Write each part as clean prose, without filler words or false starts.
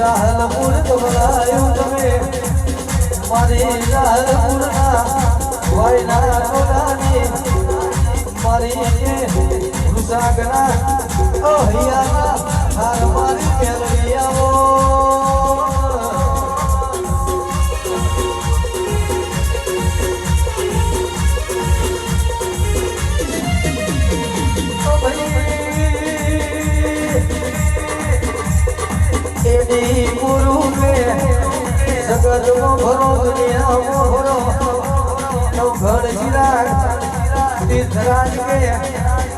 સાહલપુર તો બનાયું તમે મારી સાહલપુરના વાયના ટોળાની મારી ભૂસાગના ઓ હૈયા હાર મારી મેલડી આવો ગુરુ કે જગત નો ભરો દુનિયા મોહરો નવઘર ચિરાગ તીર્થરાજ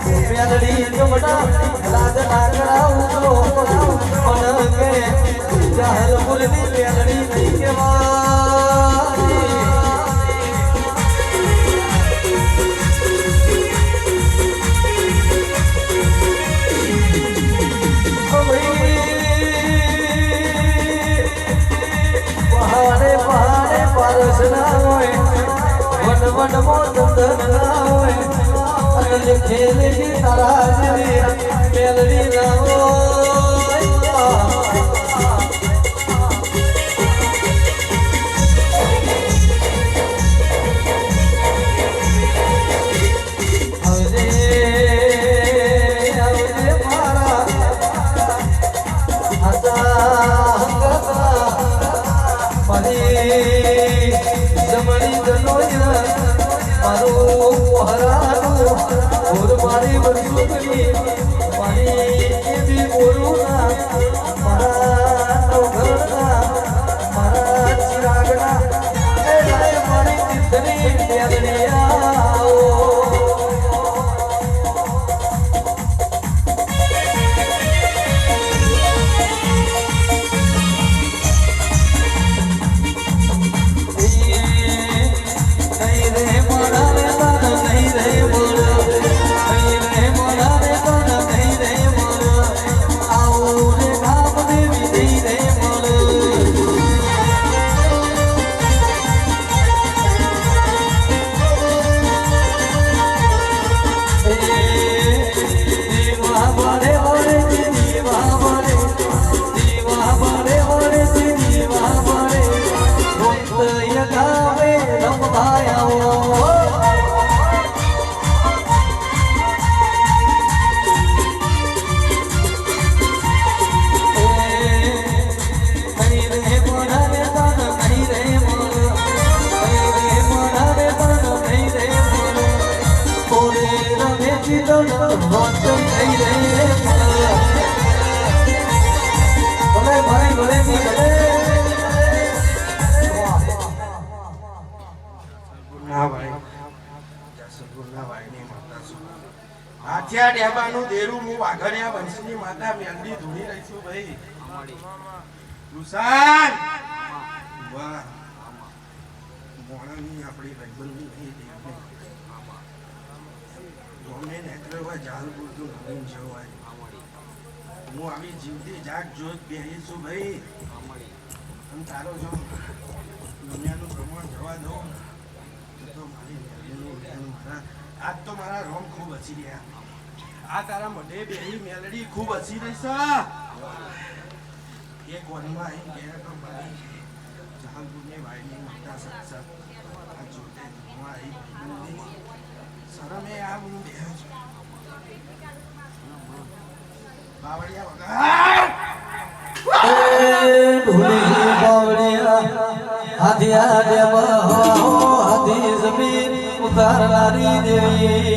કે મેલડી જમણા લાજ નાકડા ઉતરો મન કે જાહલ મુલની મેલડી નહીં કેવાય વન મોદન ના હોય અને ખેલની તારા જેવી મેલડી ના હોય મારા મારી જમણી જનોય મારું હરાનું ઓર મારી વરસુકની મારી એવી બોલુના મારા નવઘરના મારા ચિરાગના એ મારી તીર્થની મેલડી આવો ડેબાનું દેરું હું વાઘરિયા વંશની માતા મેલડી ધૂણી રહી છું ભાઈ નુસાન વાહ મોણાની આપણી રૈબલની નહીં દેવને ગોમે નેત્રવા જાલ પૂરતું નવીન જવાય હું આવી જીવતી જાગ જોત બેહી છું ભાઈ અને તારો જો દુનિયાનું પ્રમાણ જવા દો તો મારી મેલડીનું મારા આજ તો મારા રોમ ખૂબ હસી રહ્યા આ તારા મઢે બેહી મેલડી ખૂબ હસી રહી છે એક વનમાં અહીં ગયા તો મારી જહાલપુરની વાયની માતા સત્સંગ આ જોતે ધુમા અહીં શરમે આ હું બેહ છું બાવળિયા વગર ભૂલી બાવળિયા હાથિયા દેવા હાથી જમીન ઉતારનારી દેવી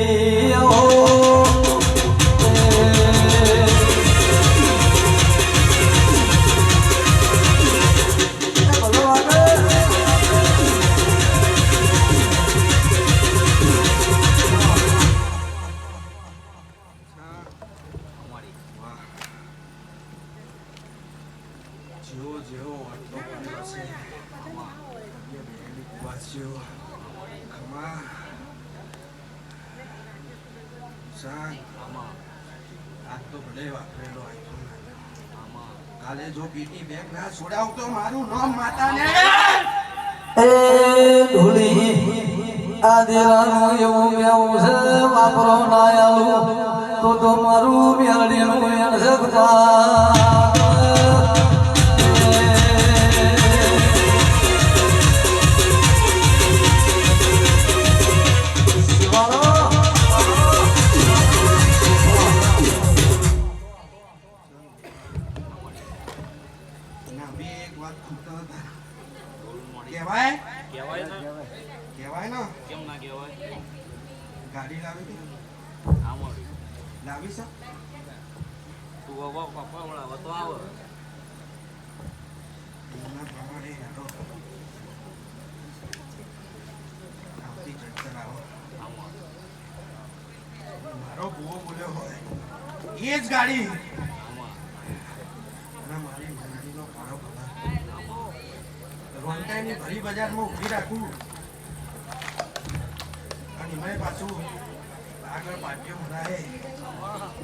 કાલે જો પીટી બેગ ના છોડાવ તો મારું નામ માતાને એ ધૂળી આદિરાનું એવું કેવું છે વાપરો ના આલું તો મારું મેલડીનું એણ શકતા એના પ્રમાણે હેડો. આવતી ચડતર આવો. મારો ભૂવો બોલ્યો હોય એ જ ગાડી અને મારી ગાડીનો ભાડો ભલા રોંટાઈની ભરી બજારમાં ઊભી રાખું અને એમાં પાછું આગળ પાટિયો ભરાય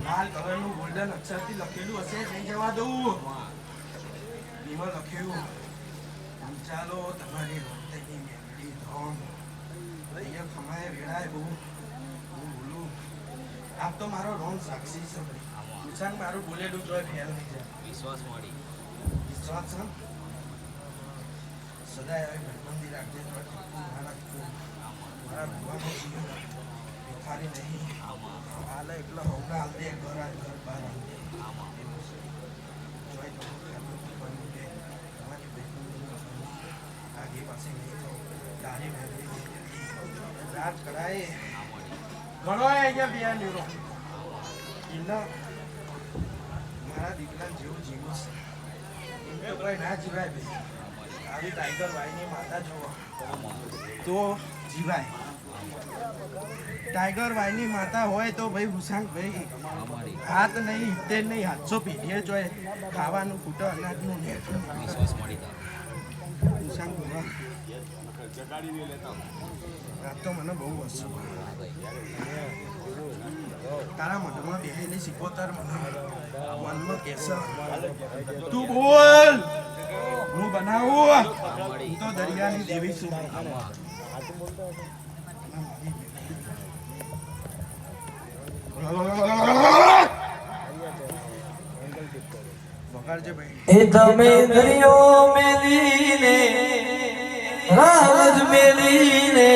લાલ કલરનું ગોલ્ડન અક્ષરથી લખેલું હશે નહીં જવા દઉં એમાં લખ્યું ચાલો તમારી રોંટાઈની મેમરી ધોમ અહીંયા ખમાય વેળાય બહુ હું બોલું આમ તો મારો રોંગ સાક્ષી છે નુકસાન મારું બોલેલું જોઈ ફેલ નહીં જાય વિશ્વાસ છે સદાય આવી ભટબંધી રાખજે તો મારા ભગવાનો જીવ ભિખારી નહીં હાલે એટલો હોંગા હાલ દે ઘર આ ઘર બહાર હાલ દે જોઈ તો બની દે તમારી ભટબંધી આગે પાસે નહીં તો તારી મહેરબાની રાત કરાય ઘણો અહીંયા બે નીરો એના મારા દીકરા જેવું જીવું છે એમ તો કોઈ ના જીવાય ભાઈ આવી ટાઈગર વાઈની માતા જોવો તો જીવાય ટાઈગર વાઈની માતા હોય તો ભાઈ હુસાંગ ભાઈ હાથ નહીં 70 નહીં 700 પીઢીએ જોઈએ ખાવાનું કૂટો અનાજનું ને હુસાંગ ભગવાન આ તો મને બહુ વસ્તુ તારા મનમાં બેહેલી સિકોતર મનમાં કેસર તું બોલ હું બનાવું હું તો દરિયાની દેવી છું વગાડજે ભાઈ એ તમે દરિયો મેલીને રાજ મેલીને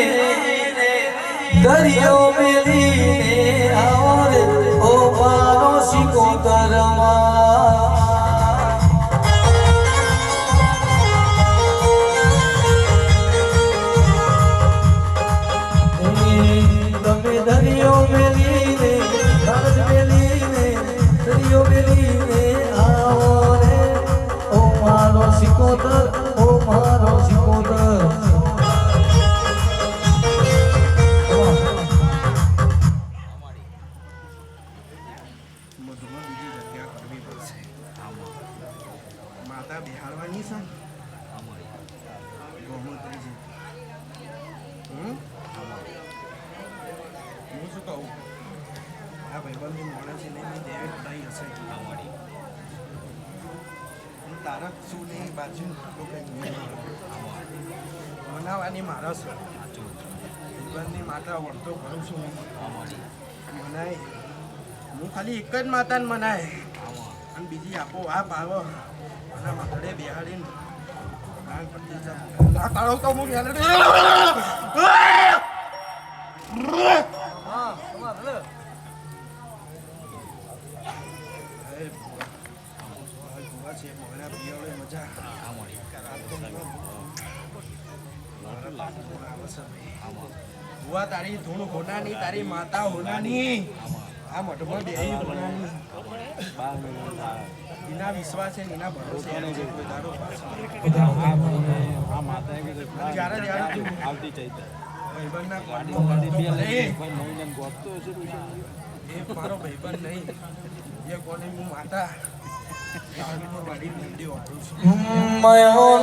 દરિયો મેલીને આવો રે ઓ મારો સિકોતરમાં તમે દરિયો મેલીને રાજ મેલીને દરિયો મેલીને આવો રે ઓ મારો સિકોતર ઓ મારો સિકોતર મધુમાં બીજી જગ્યા કરવી પડશે માતા બિહારવાની છે ગૌમૂત્રી છે હું શું કહું આ ભાઈબંધની માણસી નહીં દેવી ઉડાઈ હશે હું તારક છું ને બાજુ મનાવાની મારા છે ભાઈબંધની માતા વળતો કરું છું મનાય હું ખાલી એક જ માતાને મનાય અને બીજી આપો આપ આવો અને માથડે બેહાડીને પ્રાણ પ્રતિષ્ઠા તારો તો હું ભુવા તારી ધૂણ હોનાની તારી માતા હોનાની આ મઠમાં બેહી હોનાની એના વિશ્વાસ છે એના ભરોસે કોઈ તારો જ્યારે જ્યારે તું ભાઈબંધના એ મારો ભાઈબંધ નહીં એ કોને હું માતા વાડી મંડી વાપરું છું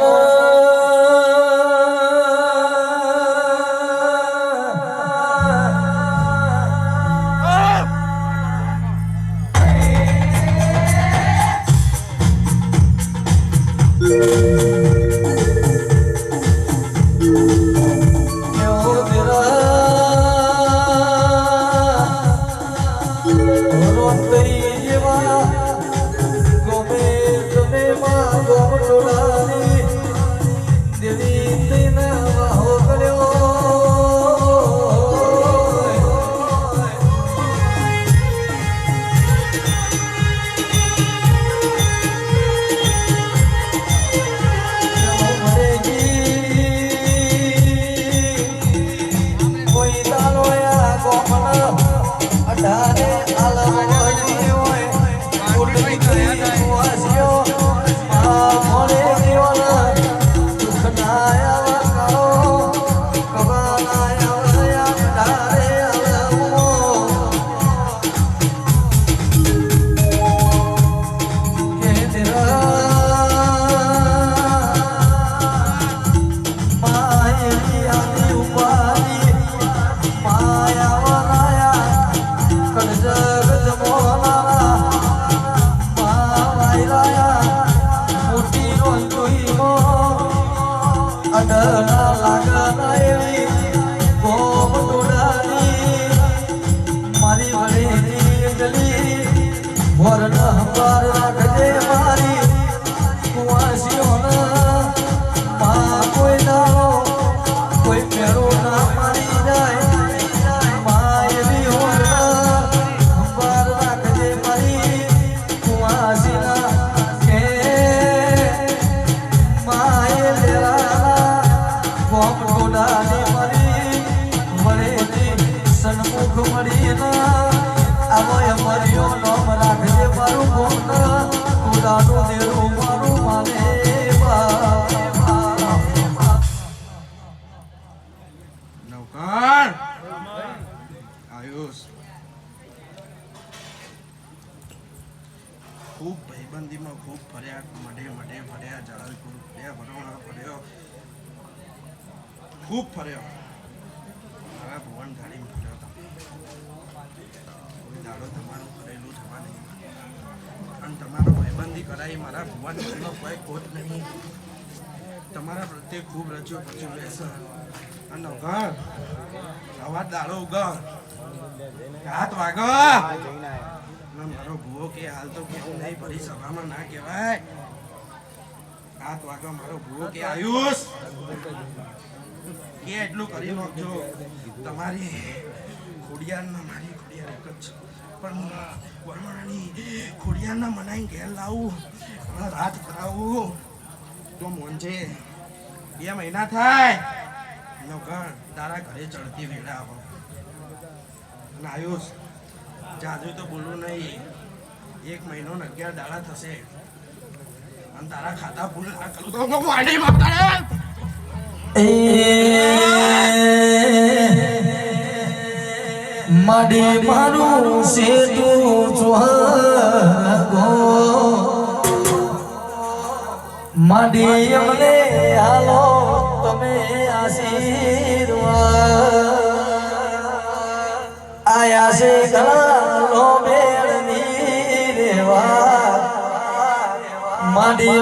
અઢારે આલમ હોય હંકાર રાખજે મારી કુવાસીઓના માં કોઈ દાડો કોઈ ફેરો ના મારી જાય માં એવી હોય હંકાર રાખજે મારી કુવાસીના કે માએ લેલા કોમ ટોડાને મારી મળેલી સન્મુખ મળીના આવો મર્યો નામ રાખજે મારું કોમ ટોડાનું દેરું મારું માને નવકાર આયુષ ખૂબ ભાઈબંધીમાં ખૂબ ફર્યા મઢે ફર્યા જલાલપુર ફર્યા વડોદરા ફર્યો ખૂબ ફર્યો મારા ભુવન ધાડીમાં ફર્યો તમે કોઈ દાડો તમારું કરેલું જવા નહીં અને તમારો ભાઈબંધી કરાવી મારા ભુવન ધાડીનો કોઈ ખોટ નહીં તમારા પ્રત્યે ખૂબ રચ્યો પચ્યો રહેશે અને ઘર અવાજ દાડો ઉગા હાથ વાગો મારો ભૂવો કે હાલ તો કેવું નહીં ફરી સભામાં ના કહેવાય હાથ વાગો મારો ભૂવો કે આયુષ કે એટલું કરી નાખજો તમારી ખોડિયારના મારી ખોડિયાર એક જ છે પણ વરમાણાની ખોડિયારના મનાઈ ઘેર લાવું રાત કરાવું તો મોન છે 2 મહિના થાય નોકર તારા ઘરે ચડતી વેળા આવો અને આયુષ જાજુ તો બોલવું નહીં 1 મહિનો ને 11 દાડા થશે અને તારા ખાતા ભૂલ ના કરું તો હું વાડી માતા માડી મારું સેતું ચોહગો માડી અમને હાલો તમે આશીર્વાદ આયા છે ગળા લો મેળની રેવા માડી